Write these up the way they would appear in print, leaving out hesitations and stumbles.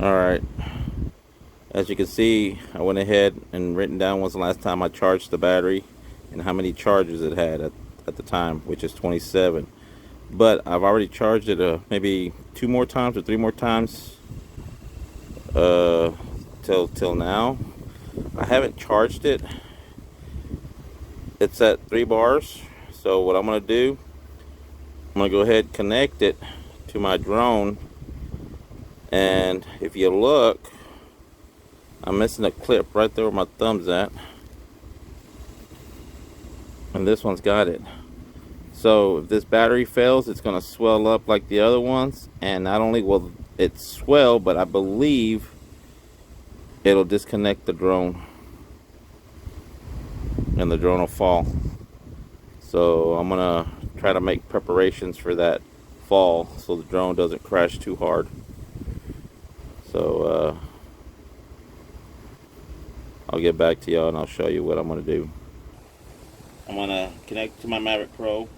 Alright, as you can see, I went ahead and written down when's the last time I charged the battery and how many charges it had at the time, which is 27. But I've already charged it maybe 2 more times or 3 more times till now. I haven't charged it. It's at 3 bars. So what I'm going to do, I'm going to go ahead and connect it to my drone. And if you look, I'm missing a clip right there where my thumb's at. And this one's got it. So if this battery fails, it's going to swell up like the other ones. And not only will it swell, but I believe it'll disconnect the drone. And the drone will fall. So I'm going to try to make preparations for that fall so the drone doesn't crash too hard. So I'll get back to y'all and I'll show you what I'm going to do. I'm going to connect to my Mavic Pro.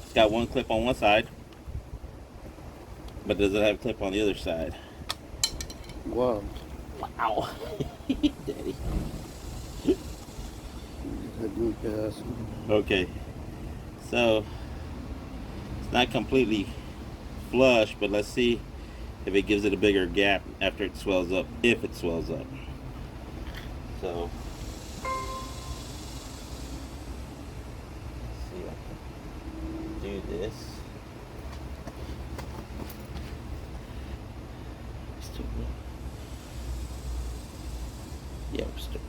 It's got one clip on one side, but does it have a clip on the other side? Wow. Wow. Daddy. Okay. So, it's not completely flush, but let's see if it gives it a bigger gap after it swells up, if it swells up. So, let's see if I can do this. Yeah, we're still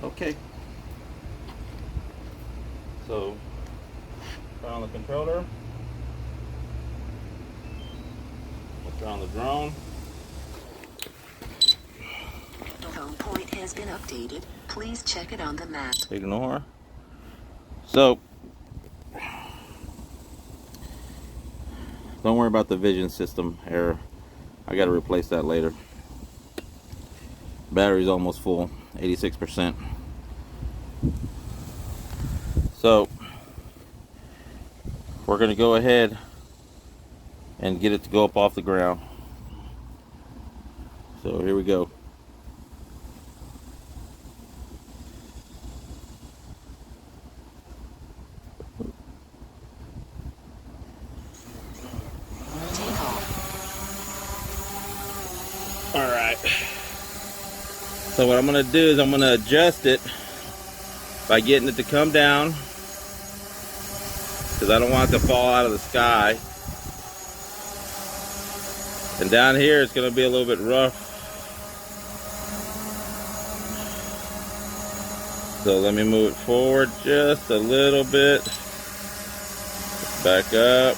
okay. So, turn on the controller. We'll turn on the drone. The home point has been updated. Please check it on the map. Ignore. So, don't worry about the vision system error. I got to replace that later. Battery's almost full, 86%. So, we're going to go ahead and get it to go up off the ground. So here we go. Take off. All right. So what I'm going to do is I'm going to adjust it by getting it to come down, because I don't want it to fall out of the sky. And down here it's going to be a little bit rough. So let me move it forward just a little bit. Back up.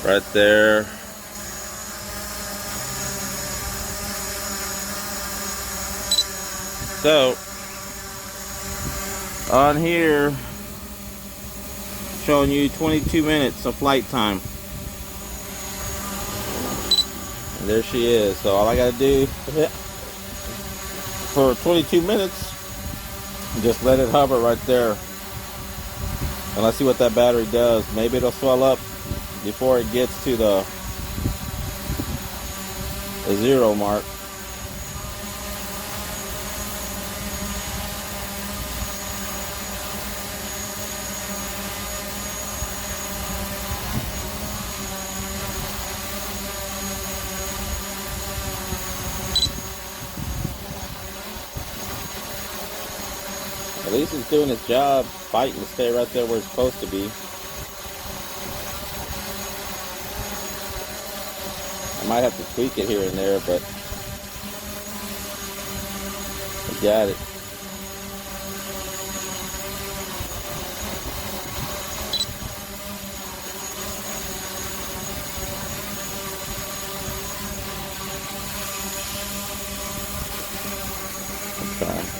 Right there. So, on here, showing you 22 minutes of flight time. And there she is. So all I gotta do for 22 minutes, just let it hover right there. And let's see what that battery does. Maybe it'll swell up before it gets to the 0 mark. At least it's doing its job, fighting to stay right there where it's supposed to be. I might have to tweak it here and there, but I got it. Let's try.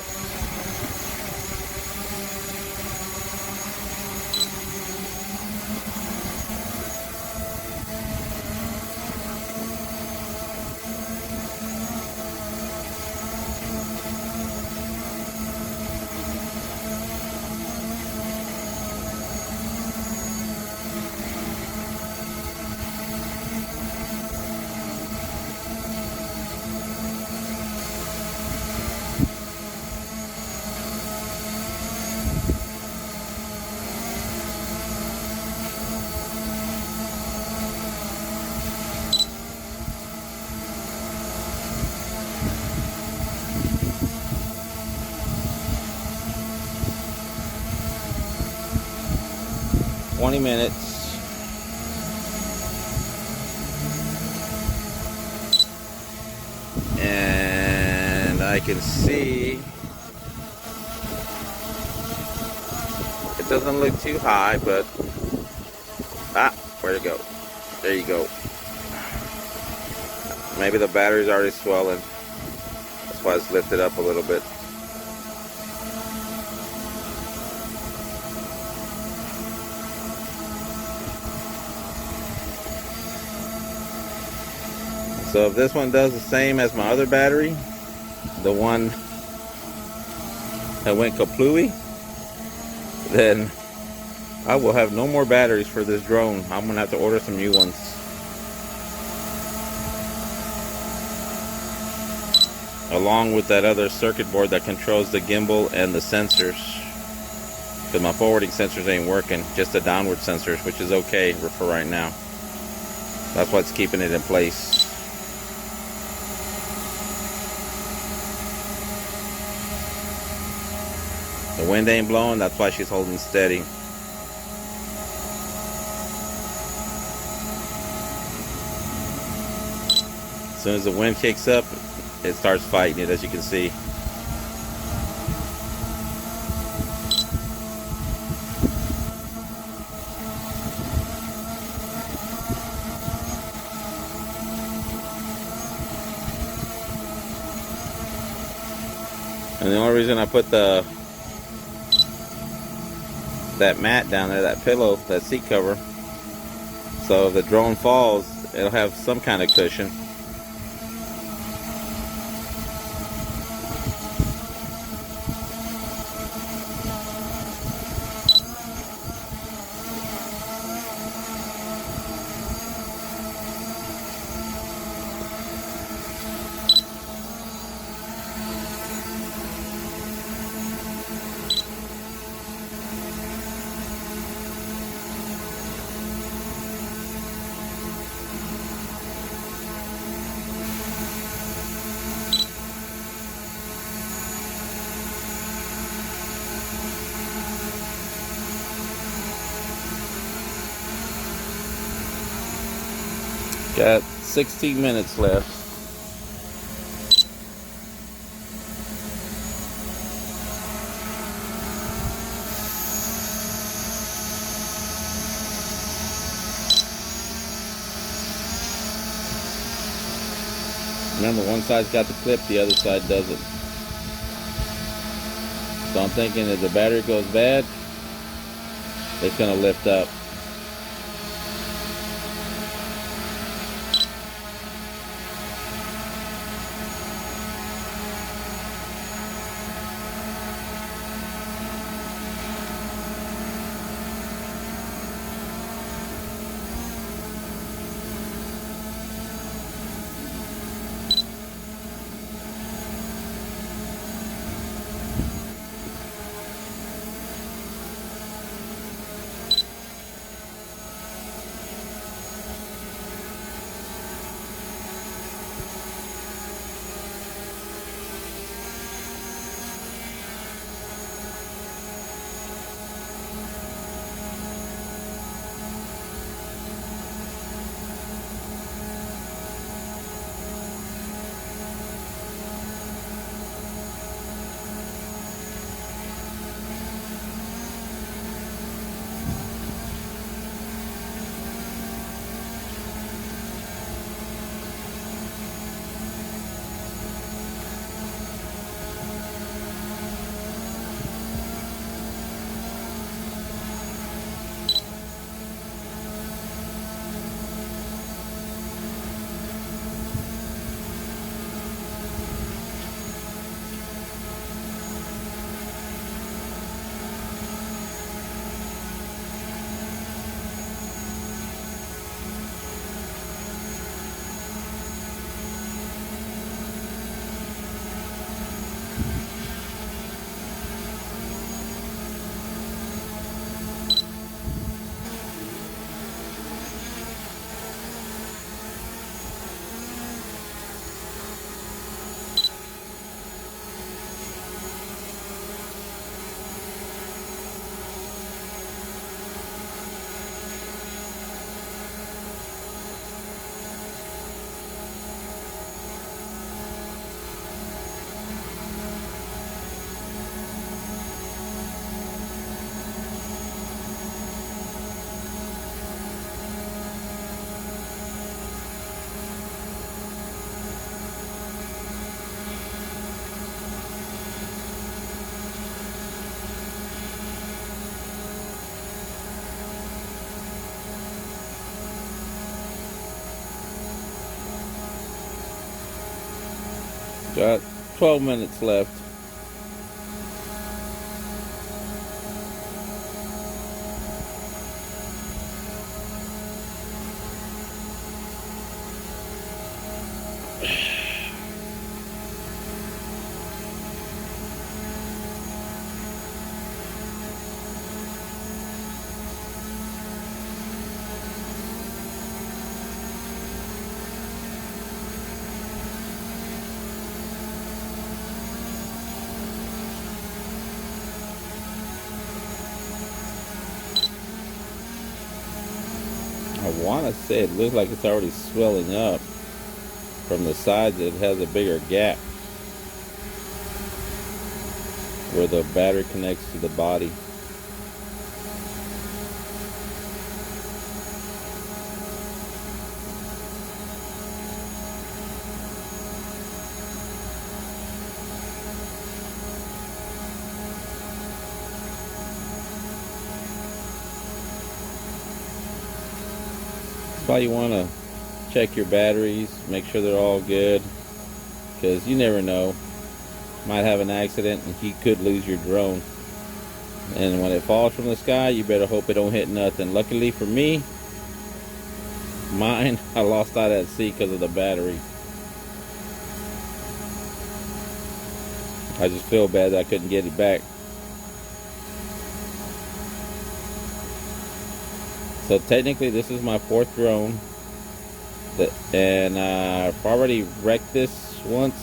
20 minutes. And I can see it doesn't look too high, but where'd it go? There you go. Maybe the battery's already swelling. That's why it's lifted up a little bit. So if this one does the same as my other battery, the one that went kaplooey, then I will have no more batteries for this drone. I'm gonna have to order some new ones. Along with that other circuit board that controls the gimbal and the sensors. Because my forwarding sensors ain't working, just the downward sensors, which is okay for right now. That's what's keeping it in place. The wind ain't blowing, that's why she's holding steady. As soon as the wind kicks up, it starts fighting it, as you can see. And the only reason I put that mat down there, that pillow, that seat cover, so if the drone falls, it'll have some kind of cushion. Got 16 minutes left. Remember, one side's got the clip, the other side doesn't. So I'm thinking if the battery goes bad, it's gonna lift up. Got 12 minutes left. I want to say it looks like it's already swelling up from the sides. It has a bigger gap where the battery connects to the body. That's why you want to check your batteries, make sure they're all good, because you never know. Might have an accident and you could lose your drone. And when it falls from the sky, you better hope it don't hit nothing. Luckily for me, mine, I lost out at sea because of the battery. I just feel bad that I couldn't get it back. So technically this is my 4th drone. And I've already wrecked this once.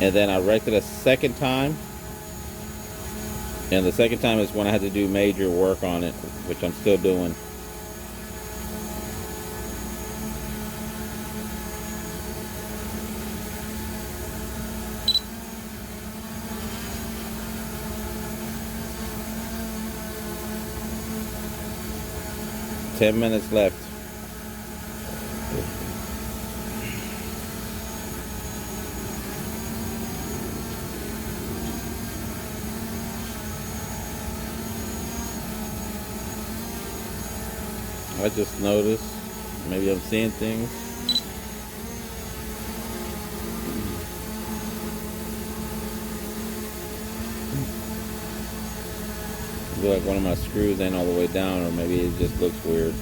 And then I wrecked it a second time. And the second time is when I had to do major work on it, which I'm still doing. Ten minutes left. I just noticed, maybe I'm seeing things. Look like one of my screws ain't all the way down, or maybe it just looks weird.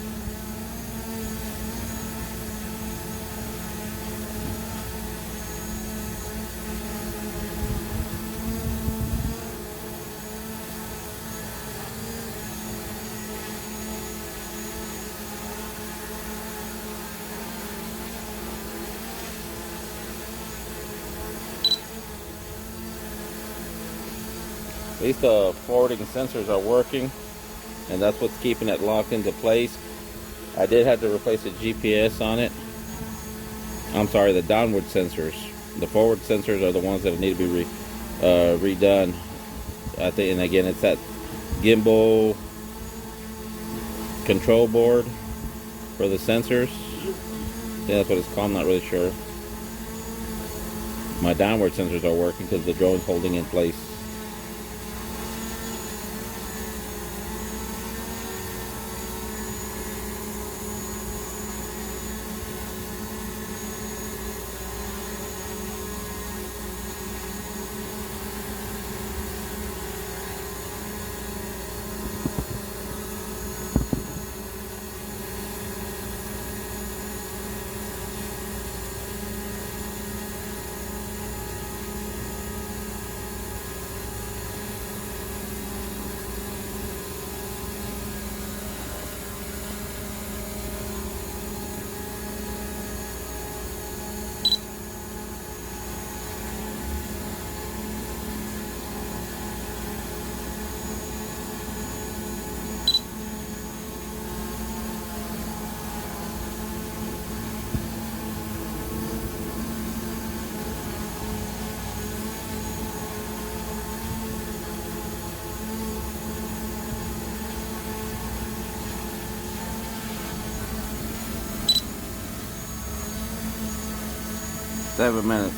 At least the forwarding sensors are working, and that's what's keeping it locked into place. I did have to replace the GPS on it. I'm sorry, the downward sensors. The forward sensors are the ones that need to be redone. I think, and again, it's that gimbal control board for the sensors. Yeah, that's what it's called. I'm not really sure. My downward sensors are working because the drone's holding in place. Seven minutes.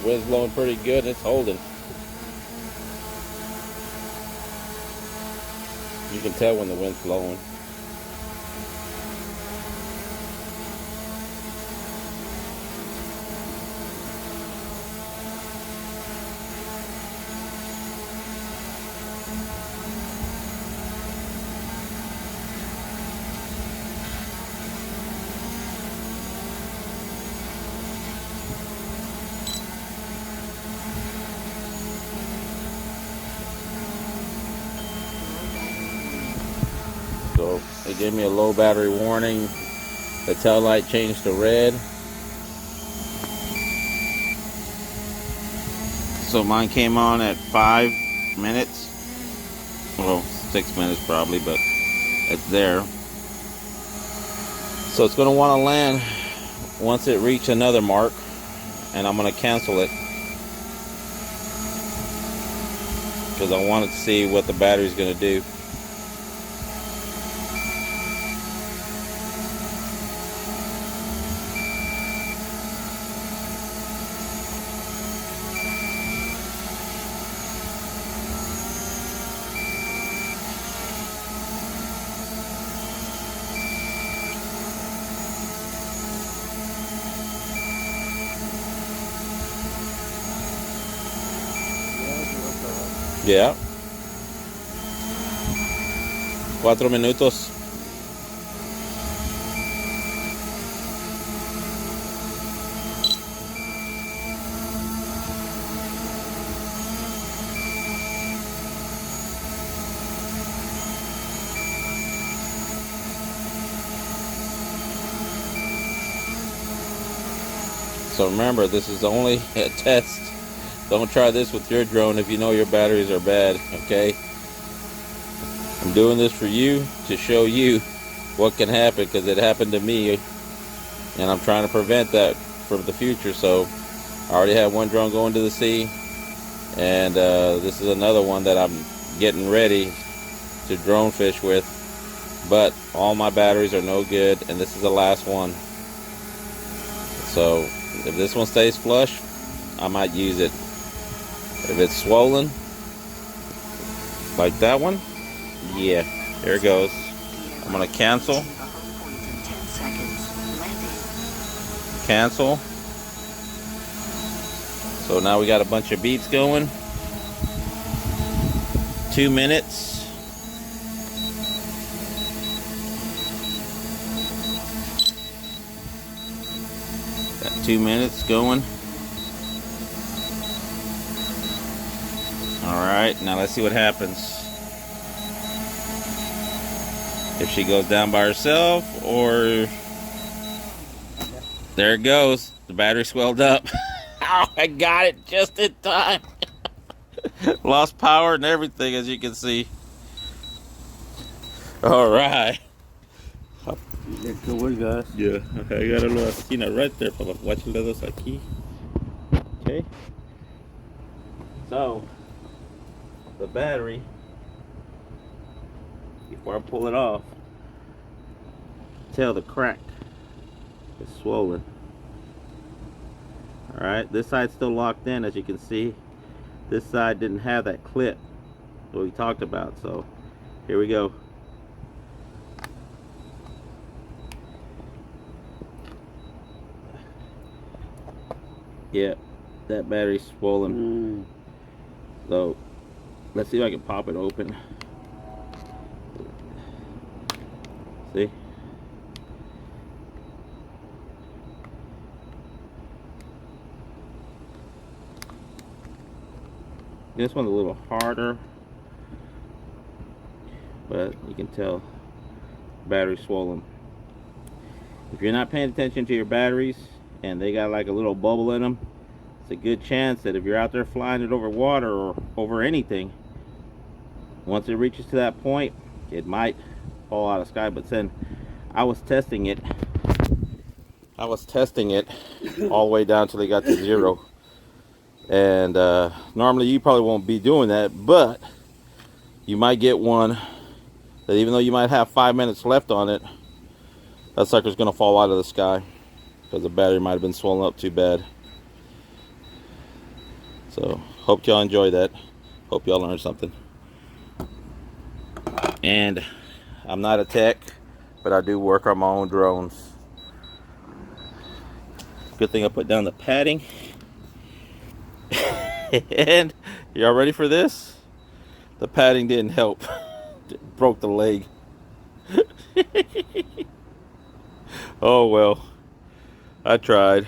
Wind's blowing pretty good and it's holding. You can tell when the wind's blowing. So it gave me a low battery warning. The tail light changed to red. So mine came on at 5 minutes. Well, 6 minutes probably, but it's there. So it's going to want to land once it reaches another mark, and I'm going to cancel it because I wanted to see what the battery's going to do. Yeah. 4 minutos. So remember, this is only a test. Don't try this with your drone if you know your batteries are bad, okay? I'm doing this for you to show you what can happen, because it happened to me, and I'm trying to prevent that for the future. So I already have one drone going to the sea, and this is another one that I'm getting ready to drone fish with, but all my batteries are no good, and this is the last one. So if this one stays flush, I might use it. If it's swollen, like that one, yeah, there it goes. I'm gonna cancel. Cancel. So now we got a bunch of beeps going. 2 minutes. Got 2 minutes going. Alright, now let's see what happens. If she goes down by herself, or... There it goes. The battery swelled up. Oh, I got it just in time. Lost power and everything, as you can see. Alright. Let's go, guys. Yeah, I got a little esquina right there, papá. Watch the dedos aquí. Okay. So, the battery, before I pull it off, tell the crack is swollen. Alright, this side's still locked in, as you can see. This side didn't have that clip that we talked about, so here we go. Yeah, that battery's swollen. So let's see if I can pop it open. See? This one's a little harder, but you can tell battery swollen. If you're not paying attention to your batteries and they got like a little bubble in them, it's a good chance that if you're out there flying it over water or over anything, once it reaches to that point, it might fall out of the sky. But then I was testing it all the way down till they got to 0. And normally you probably won't be doing that, but you might get one that even though you might have 5 minutes left on it, that sucker's gonna fall out of the sky because the battery might have been swollen up too bad. So hope y'all enjoy that. Hope y'all learned something. And I'm not a tech, but I do work on my own drones. Good thing I put down the padding. And y'all ready for this? The padding didn't help. It broke the leg. Oh well, I tried.